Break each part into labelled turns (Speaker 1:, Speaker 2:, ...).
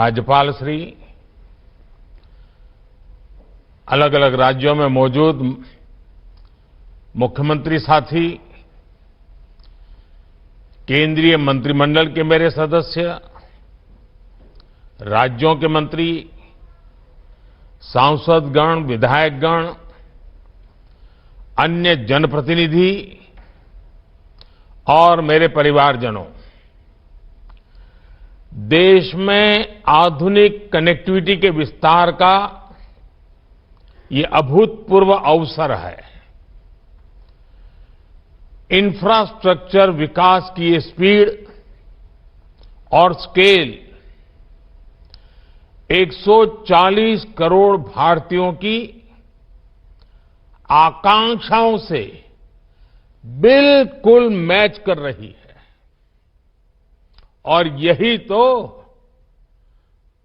Speaker 1: राज्यपाल श्री, अलग अलग राज्यों में मौजूद मुख्यमंत्री साथी, केंद्रीय मंत्रिमंडल के मेरे सदस्य, राज्यों के मंत्री, सांसदगण, विधायकगण, अन्य जनप्रतिनिधि और मेरे परिवारजनों, देश में आधुनिक कनेक्टिविटी के विस्तार का ये अभूतपूर्व अवसर है। इंफ्रास्ट्रक्चर विकास की ये स्पीड और स्केल 140 करोड़ भारतीयों की आकांक्षाओं से बिल्कुल मैच कर रही है। और यही तो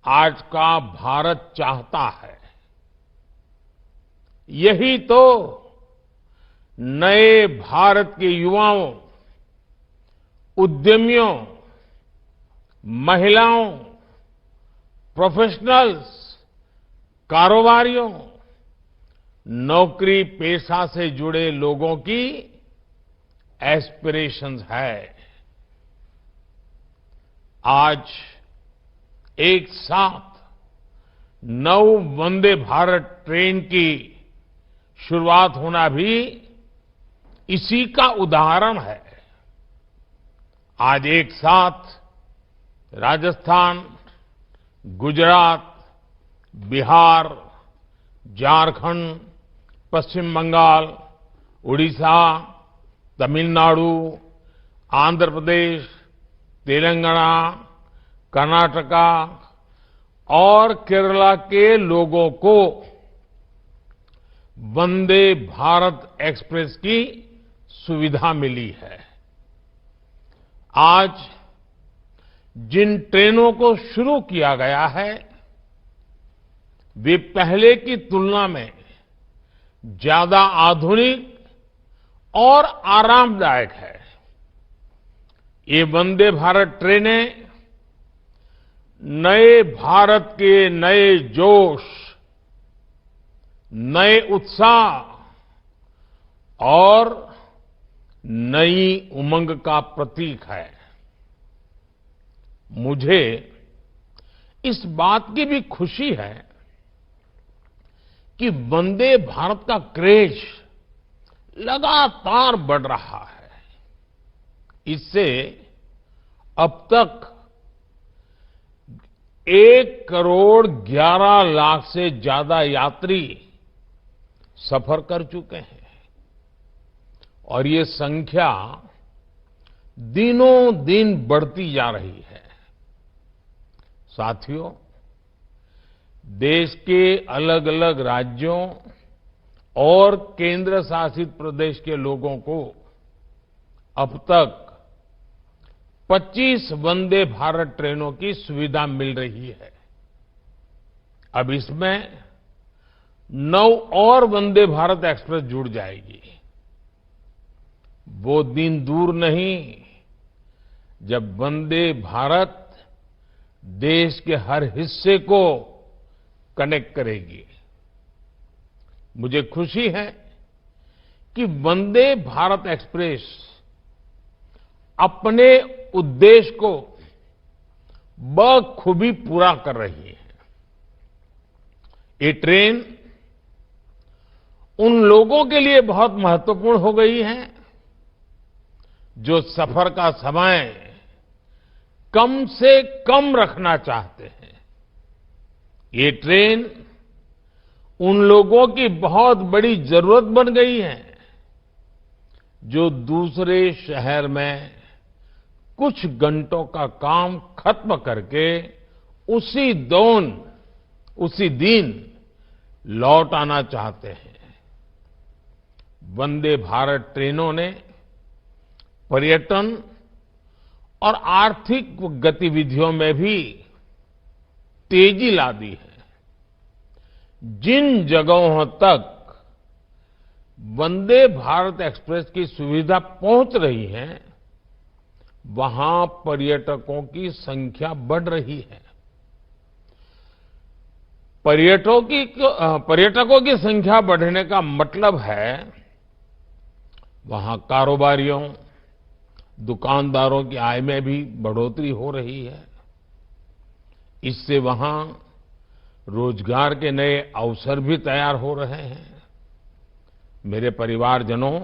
Speaker 1: आज का भारत चाहता है। यही तो नए भारत के युवाओं, उद्यमियों, महिलाओं, प्रोफेशनल्स, कारोबारियों, नौकरी पेशा से जुड़े लोगों की एस्पिरेशंस है। आज एक साथ 9 वंदे भारत ट्रेन की शुरुआत होना भी इसी का उदाहरण है। आज एक साथ राजस्थान, गुजरात, बिहार, झारखंड, पश्चिम बंगाल, उड़ीसा, तमिलनाडु, आंध्र प्रदेश, तेलंगाना, कर्नाटका और केरला के लोगों को वंदे भारत एक्सप्रेस की सुविधा मिली है। आज जिन ट्रेनों को शुरू किया गया है, वे पहले की तुलना में ज्यादा आधुनिक और आरामदायक है। ये वंदे भारत ट्रेनें नए भारत के नए जोश, नए उत्साह और नई उमंग का प्रतीक है। मुझे इस बात की भी खुशी है कि वंदे भारत का क्रेज लगातार बढ़ रहा है। इससे अब तक 1,11,00,000 से ज्यादा यात्री सफर कर चुके हैं और ये संख्या दिनों दिन बढ़ती जा रही है। साथियों, देश के अलग अलग राज्यों और केंद्र शासित प्रदेश के लोगों को अब तक 25 वंदे भारत ट्रेनों की सुविधा मिल रही है। अब इसमें 9 और वंदे भारत एक्सप्रेस जुड़ जाएगी। वो दिन दूर नहीं जब वंदे भारत देश के हर हिस्से को कनेक्ट करेगी। मुझे खुशी है कि वंदे भारत एक्सप्रेस अपने उद्देश्य को बखूबी पूरा कर रही है। ये ट्रेन उन लोगों के लिए बहुत महत्वपूर्ण हो गई है जो सफर का समय कम से कम रखना चाहते हैं। ये ट्रेन उन लोगों की बहुत बड़ी जरूरत बन गई है जो दूसरे शहर में कुछ घंटों का काम खत्म करके उसी दिन लौट आना चाहते हैं। वंदे भारत ट्रेनों ने पर्यटन और आर्थिक गतिविधियों में भी तेजी ला दी है। जिन जगहों तक वंदे भारत एक्सप्रेस की सुविधा पहुंच रही है, वहां पर्यटकों की संख्या बढ़ रही है। पर्यटकों की संख्या बढ़ने का मतलब है वहां कारोबारियों, दुकानदारों की आय में भी बढ़ोतरी हो रही है। इससे वहां रोजगार के नए अवसर भी तैयार हो रहे हैं। मेरे परिवारजनों,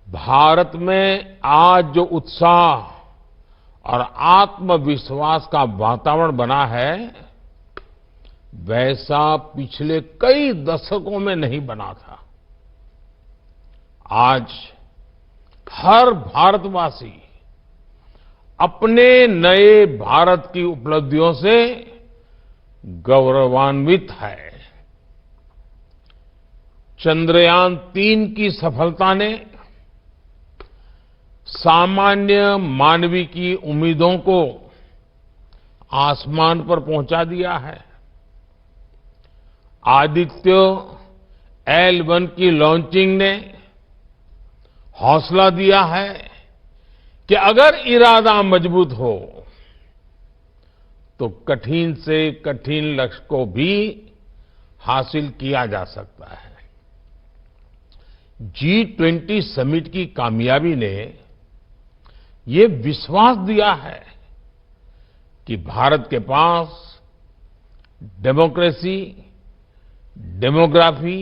Speaker 1: भारत में आज जो उत्साह और आत्मविश्वास का वातावरण बना है, वैसा पिछले कई दशकों में नहीं बना था। आज हर भारतवासी अपने नए भारत की उपलब्धियों से गौरवान्वित है। चंद्रयान-3 की सफलता ने सामान्य मानवी की उम्मीदों को आसमान पर पहुंचा दिया है। आदित्य L1 की लॉन्चिंग ने हौसला दिया है कि अगर इरादा मजबूत हो तो कठिन से कठिन लक्ष्य को भी हासिल किया जा सकता है। G20 समिट की कामयाबी ने ये विश्वास दिया है कि भारत के पास डेमोक्रेसी, डेमोग्राफी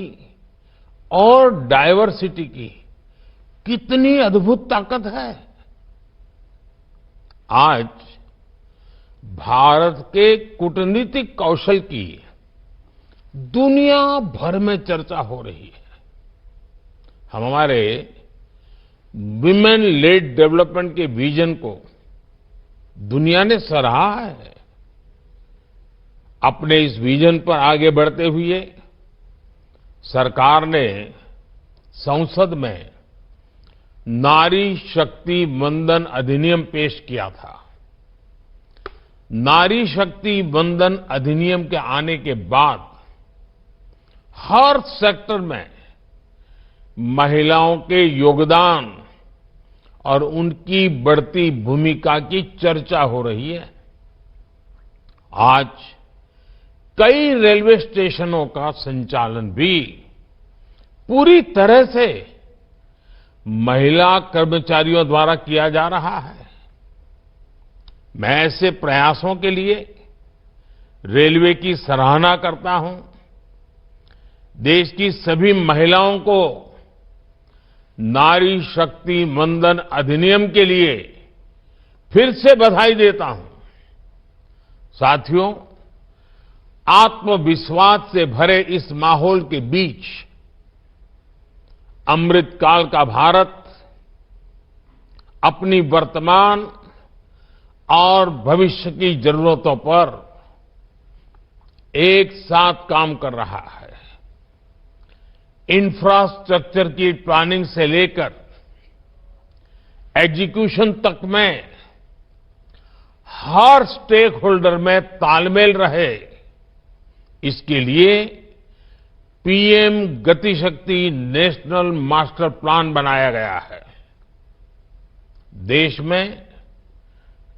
Speaker 1: और डाइवर्सिटी की कितनी अद्भुत ताकत है। आज भारत के कूटनीतिक कौशल की दुनिया भर में चर्चा हो रही है। हम हमारे विमेन लेड डेवलपमेंट के विजन को दुनिया ने सराहा है। अपने इस विजन पर आगे बढ़ते हुए सरकार ने संसद में नारी शक्ति वंदन अधिनियम पेश किया था। नारी शक्ति वंदन अधिनियम के आने के बाद हर सेक्टर में महिलाओं के योगदान और उनकी बढ़ती भूमिका की चर्चा हो रही है। आज कई रेलवे स्टेशनों का संचालन भी पूरी तरह से महिला कर्मचारियों द्वारा किया जा रहा है। मैं ऐसे प्रयासों के लिए रेलवे की सराहना करता हूं। देश की सभी महिलाओं को नारी शक्ति वंदन अधिनियम के लिए फिर से बधाई देता हूं। साथियों, आत्मविश्वास से भरे इस माहौल के बीच अमृतकाल का भारत अपनी वर्तमान और भविष्य की जरूरतों पर एक साथ काम कर रहा है। इंफ्रास्ट्रक्चर की प्लानिंग से लेकर एग्जीक्यूशन तक में हर स्टेक होल्डर में तालमेल रहे, इसके लिए पीएम गति शक्ति नेशनल मास्टर प्लान बनाया गया है। देश में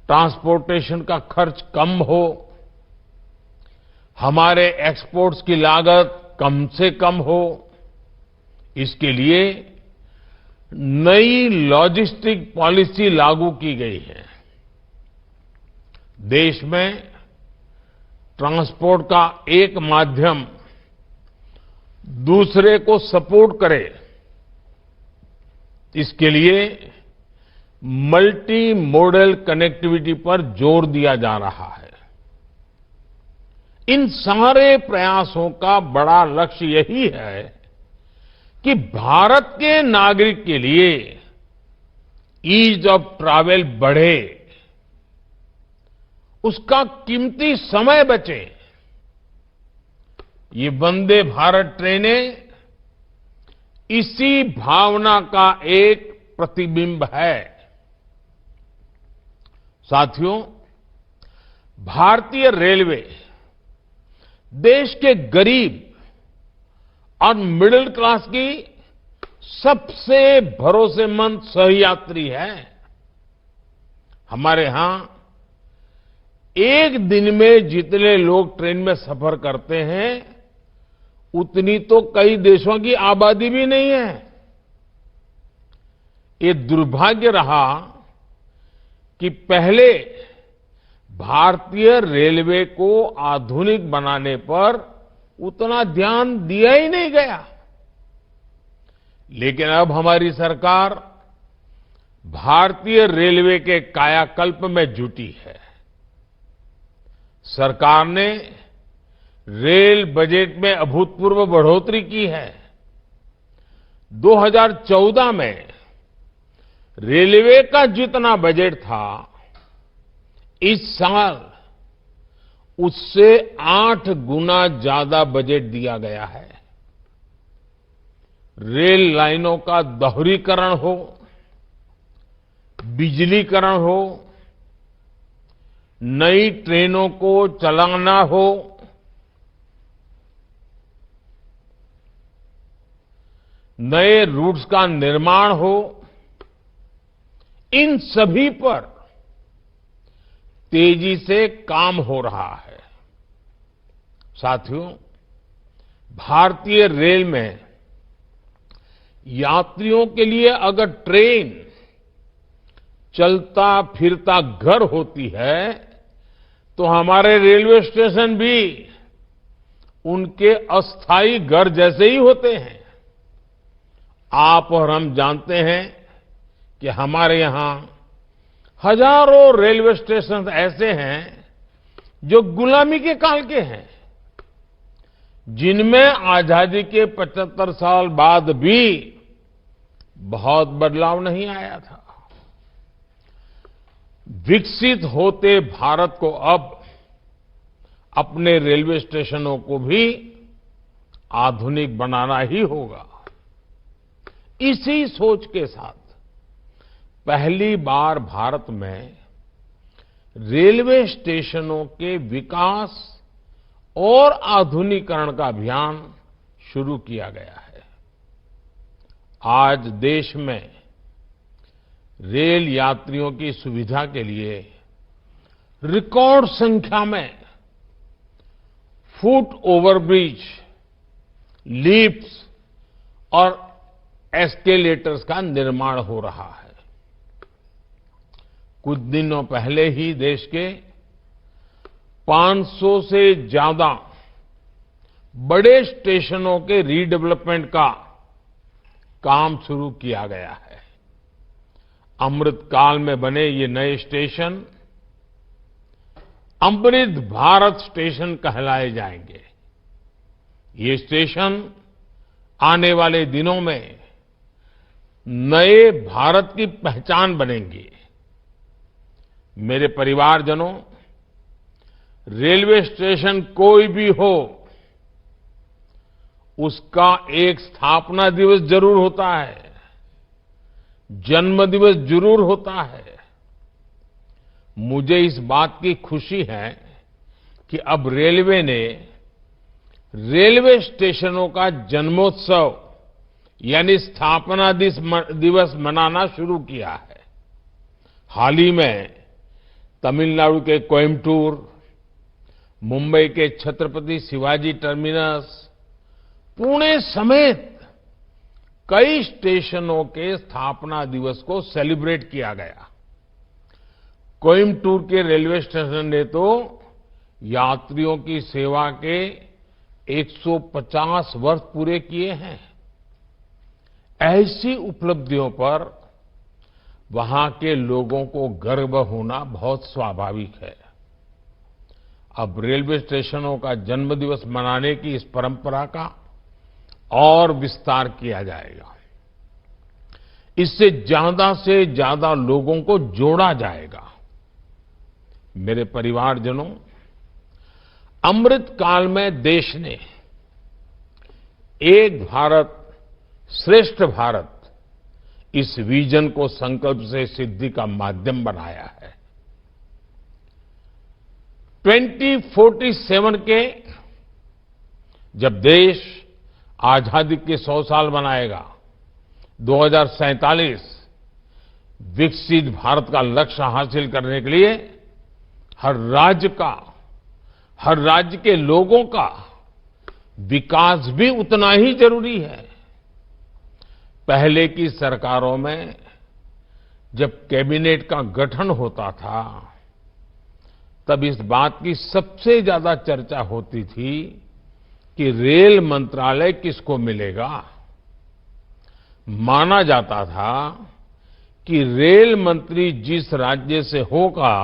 Speaker 1: ट्रांसपोर्टेशन का खर्च कम हो, हमारे एक्सपोर्ट्स की लागत कम से कम हो, इसके लिए नई लॉजिस्टिक पॉलिसी लागू की गई है। देश में ट्रांसपोर्ट का एक माध्यम दूसरे को सपोर्ट करे, इसके लिए मल्टी मॉडल कनेक्टिविटी पर जोर दिया जा रहा है। इन सारे प्रयासों का बड़ा लक्ष्य यही है कि भारत के नागरिक के लिए ईज ऑफ ट्रैवल बढ़े, उसका कीमती समय बचे। ये वंदे भारत ट्रेनें इसी भावना का एक प्रतिबिंब है। साथियों, भारतीय रेलवे देश के गरीब और मिडिल क्लास की सबसे भरोसेमंद सहयात्री है। हमारे यहां एक दिन में जितने लोग ट्रेन में सफर करते हैं उतनी तो कई देशों की आबादी भी नहीं है। ये दुर्भाग्य रहा कि पहले भारतीय रेलवे को आधुनिक बनाने पर उतना ध्यान दिया ही नहीं गया। लेकिन अब हमारी सरकार भारतीय रेलवे के कायाकल्प में जुटी है। सरकार ने रेल बजट में अभूतपूर्व बढ़ोतरी की है। 2014 में रेलवे का जितना बजट था, इस साल उससे 8 गुना ज्यादा बजट दिया गया है। रेल लाइनों का दोहरीकरण हो, बिजलीकरण हो, नई ट्रेनों को चलाना हो, नए रूट्स का निर्माण हो, इन सभी पर तेजी से काम हो रहा है। साथियों, भारतीय रेल में यात्रियों के लिए अगर ट्रेन चलता फिरता घर होती है तो हमारे रेलवे स्टेशन भी उनके अस्थायी घर जैसे ही होते हैं। आप और हम जानते हैं कि हमारे यहां हजारों रेलवे स्टेशन ऐसे हैं जो गुलामी के काल के हैं, जिनमें आजादी के 75 साल बाद भी बहुत बदलाव नहीं आया था। विकसित होते भारत को अब अपने रेलवे स्टेशनों को भी आधुनिक बनाना ही होगा। इसी सोच के साथ पहली बार भारत में रेलवे स्टेशनों के विकास और आधुनिकीकरण का अभियान शुरू किया गया है। आज देश में रेल यात्रियों की सुविधा के लिए रिकॉर्ड संख्या में फुट ओवरब्रिज, लिफ्ट्स और एस्केलेटर्स का निर्माण हो रहा है। कुछ दिनों पहले ही देश के 500 से ज्यादा बड़े स्टेशनों के रीडेवलपमेंट का काम शुरू किया गया है। अमृत काल में बने ये नए स्टेशन अमृत भारत स्टेशन कहलाए जाएंगे। ये स्टेशन आने वाले दिनों में नए भारत की पहचान बनेंगे। मेरे परिवारजनों, रेलवे स्टेशन कोई भी हो, उसका एक स्थापना दिवस जरूर होता है, जन्म दिवस जरूर होता है। मुझे इस बात की खुशी है कि अब रेलवे ने रेलवे स्टेशनों का जन्मोत्सव यानी स्थापना दिवस मनाना शुरू किया है। हाल ही में तमिलनाडु के कोयम्बटूर, मुंबई के छत्रपति शिवाजी टर्मिनस, पुणे समेत कई स्टेशनों के स्थापना दिवस को सेलिब्रेट किया गया। कोयम्बटूर के रेलवे स्टेशन ने तो यात्रियों की सेवा के 150 वर्ष पूरे किए हैं। ऐसी उपलब्धियों पर वहां के लोगों को गर्व होना बहुत स्वाभाविक है। अब रेलवे स्टेशनों का जन्मदिवस मनाने की इस परंपरा का और विस्तार किया जाएगा। इससे ज्यादा से ज्यादा लोगों को जोड़ा जाएगा। मेरे परिवारजनों, अमृत काल में देश ने एक भारत श्रेष्ठ भारत इस विजन को संकल्प से सिद्धि का माध्यम बनाया है। 2047 के जब देश आजादी के 100 साल मनाएगा, 2047 विकसित भारत का लक्ष्य हासिल करने के लिए हर राज्य का, हर राज्य के लोगों का विकास भी उतना ही जरूरी है। पहले की सरकारों में जब कैबिनेट का गठन होता था, तब इस बात की सबसे ज्यादा चर्चा होती थी कि रेल मंत्रालय किसको मिलेगा। माना जाता था कि रेल मंत्री जिस राज्य से होगा,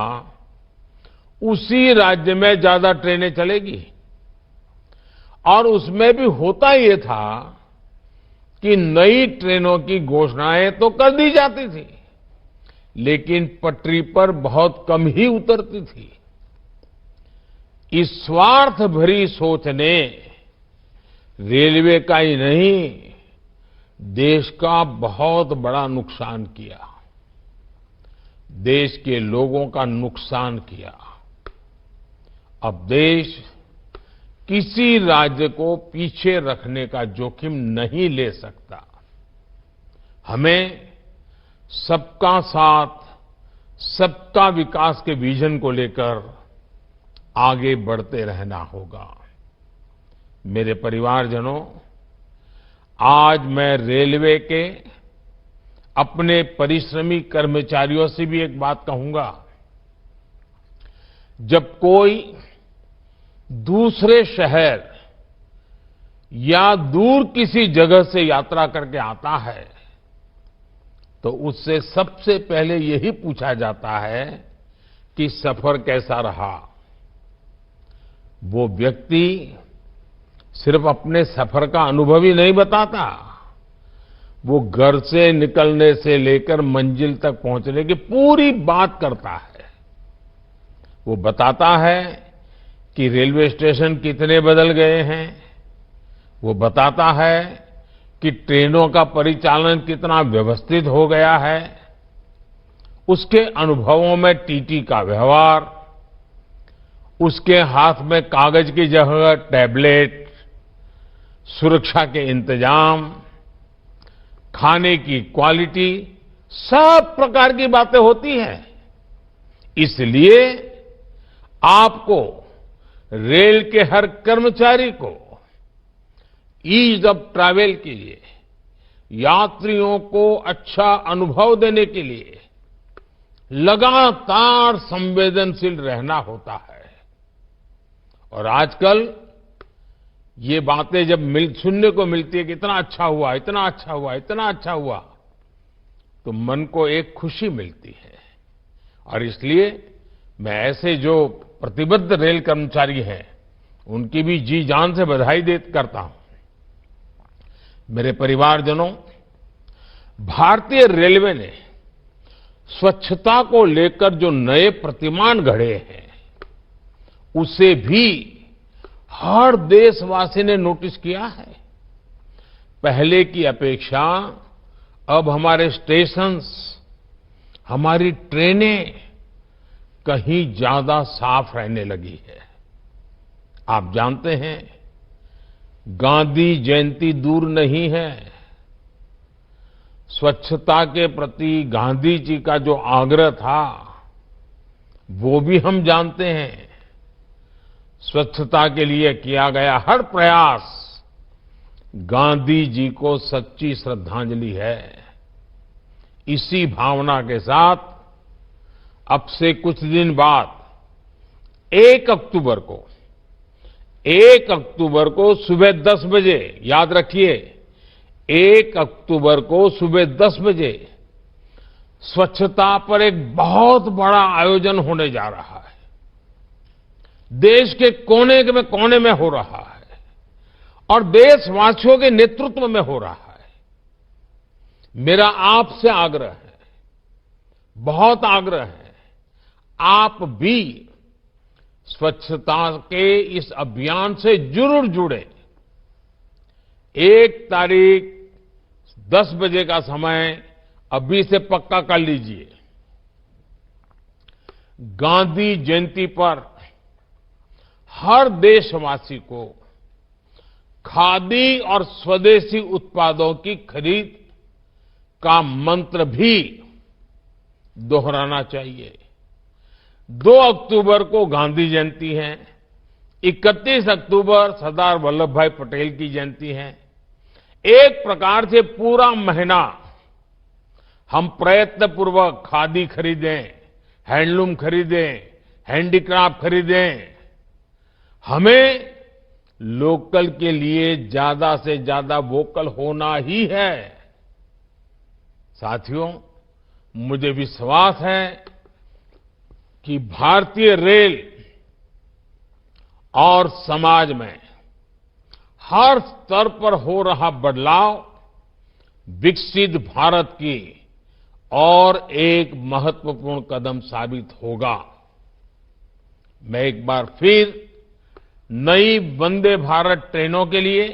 Speaker 1: उसी राज्य में ज्यादा ट्रेनें चलेगी। और उसमें भी होता ये था कि नई ट्रेनों की घोषणाएं तो कर दी जाती थी, लेकिन पटरी पर बहुत कम ही उतरती थी। इस स्वार्थ भरी सोच ने रेलवे का ही नहीं, देश का बहुत बड़ा नुकसान किया, देश के लोगों का नुकसान किया। अब देश किसी राज्य को पीछे रखने का जोखिम नहीं ले सकता। हमें सबका साथ, सबका विकास के विजन को लेकर आगे बढ़ते रहना होगा। मेरे परिवारजनों, आज मैं रेलवे के अपने परिश्रमी कर्मचारियों से भी एक बात कहूंगा। जब कोई दूसरे शहर या दूर किसी जगह से यात्रा करके आता है, तो उससे सबसे पहले यही पूछा जाता है कि सफर कैसा रहा। वो व्यक्ति सिर्फ अपने सफर का अनुभव ही नहीं बताता, वो घर से निकलने से लेकर मंजिल तक पहुंचने की पूरी बात करता है। वो बताता है कि रेलवे स्टेशन कितने बदल गए हैं, वो बताता है कि ट्रेनों का परिचालन कितना व्यवस्थित हो गया है। उसके अनुभवों में टीटी का व्यवहार, उसके हाथ में कागज की जगह टैबलेट, सुरक्षा के इंतजाम, खाने की क्वालिटी, सब प्रकार की बातें होती हैं। इसलिए आपको, रेल के हर कर्मचारी को ईज ऑफ ट्रैवल के लिए, यात्रियों को अच्छा अनुभव देने के लिए लगातार संवेदनशील रहना होता है। और आजकल ये बातें जब सुनने को मिलती है कि इतना अच्छा हुआ, इतना अच्छा हुआ, इतना अच्छा हुआ, तो मन को एक खुशी मिलती है। और इसलिए मैं ऐसे जो प्रतिबद्ध रेल कर्मचारी हैं, उनकी भी जी जान से बधाई करता हूं। मेरे परिवारजनों, भारतीय रेलवे ने स्वच्छता को लेकर जो नए प्रतिमान गढ़े हैं, उसे भी हर देशवासी ने नोटिस किया है। पहले की अपेक्षा अब हमारे स्टेशंस, हमारी ट्रेनें कहीं ज्यादा साफ रहने लगी है। आप जानते हैं, गांधी जयंती दूर नहीं है। स्वच्छता के प्रति गांधी जी का जो आग्रह था, वो भी हम जानते हैं। स्वच्छता के लिए किया गया हर प्रयास गांधी जी को सच्ची श्रद्धांजलि है। इसी भावना के साथ अब से कुछ दिन बाद 1 अक्टूबर को सुबह 10 बजे, याद रखिए, 1 अक्टूबर को सुबह 10 बजे स्वच्छता पर एक बहुत बड़ा आयोजन होने जा रहा है। देश के कोने में हो रहा है और देशवासियों के नेतृत्व में हो रहा है। मेरा आपसे आग्रह है, बहुत आग्रह है, आप भी स्वच्छता के इस अभियान से जरूर जुड़े। 1 तारीख 10 बजे का समय अभी से पक्का कर लीजिए। गांधी जयंती पर हर देशवासी को खादी और स्वदेशी उत्पादों की खरीद का मंत्र भी दोहराना चाहिए। 2 अक्टूबर को गांधी जयंती है, 31 अक्टूबर सरदार वल्लभ भाई पटेल की जयंती है। एक प्रकार से पूरा महीना हम प्रयत्नपूर्वक खादी खरीदें, हैंडलूम खरीदें, हैंडीक्राफ्ट खरीदें। हमें लोकल के लिए ज्यादा से ज्यादा वोकल होना ही है। साथियों, मुझे विश्वास है कि भारतीय रेल और समाज में हर स्तर पर हो रहा बदलाव विकसित भारत की और एक महत्वपूर्ण कदम साबित होगा। मैं एक बार फिर नई वंदे भारत ट्रेनों के लिए